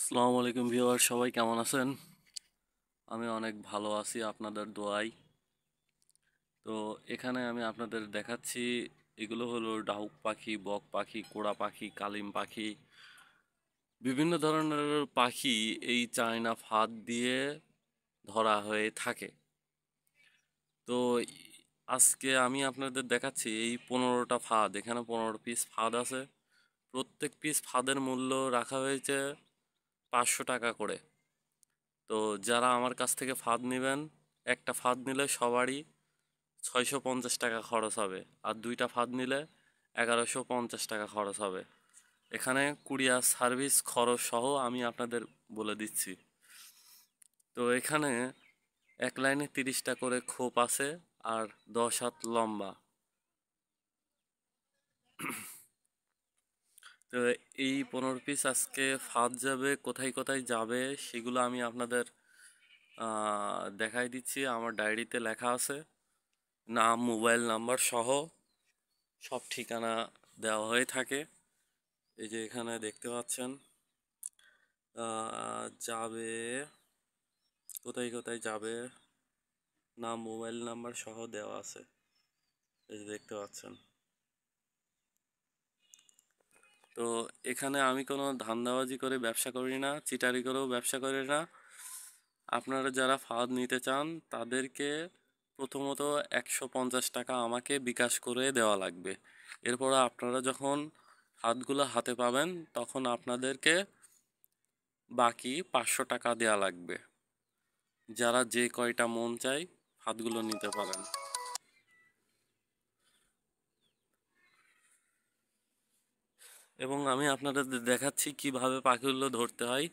আসসালামু আলাইকুম ভিউয়ার, সবাই কেমন আছেন? আমি অনেক ভালো আছি আপনাদের দোয়ায়। তো এখানে আমি আপনাদের দেখাচ্ছি, এগুলো হলো ডাহুক পাখি, বক পাখি, কোড়া পাখি, কালিম পাখি, বিভিন্ন ধরনের পাখি এই চায়না ফাঁদ দিয়ে ধরা হয়ে থাকে। তো আজকে আমি আপনাদের দেখাচ্ছি এই 15টা ফাঁদ, এখানে 15 পিস ফাঁদ আছে। প্রত্যেক পিস ফাঁদের মূল্য রাখা হয়েছে 500 টাকা করে। তো যারা আমার কাছ থেকে ফাঁদ নেবেন, একটা ফাঁদ নিলে সবারই 650 টাকা খরচ হবে, আর দুইটা ফাঁদ নিলে 1150 টাকা খরচ হবে। এখানে কুরিয়ার সার্ভিস খরচ সহ আমি আপনাদের বলে দিচ্ছি। তো এখানে এক লাইনে 30টা করে খোপ আছে, আর 10 হাত লম্বা। তো এই 15 পিস আজকে ফাঁদ যাবে, কোথায় কোথায় যাবে সেগুলো আমি আপনাদের দেখাই দিচ্ছি। আমার ডায়েরিতে লেখা আছে, নাম, মোবাইল নাম্বার সহ সব ঠিকানা দেওয়া হয়ে থাকে। এই যে এখানে দেখতে পাচ্ছেন যাবে, কোথায় কোথায় যাবে, নাম, মোবাইল নাম্বার সহ দেওয়া আছে। এই যে দেখতে পাচ্ছেন। তো এখানে আমি কোনো ধান্দাবাজি করে ব্যবসা করি না, চিটারি করেও ব্যবসা করি না। আপনারা যারা ফাঁদ নিতে চান তাদেরকে প্রথমত 150 টাকা আমাকে বিকাশ করে দেওয়া লাগবে। এরপর আপনারা যখন ফাঁদগুলো হাতে পাবেন তখন আপনাদেরকে বাকি 500 টাকা দেওয়া লাগবে। যারা যে কয়টা মন চায় ফাঁদগুলো নিতে পারেন। এবং আমি আপনাদের দেখাচ্ছি কিভাবে পাখিগুলো ধরতে হয়।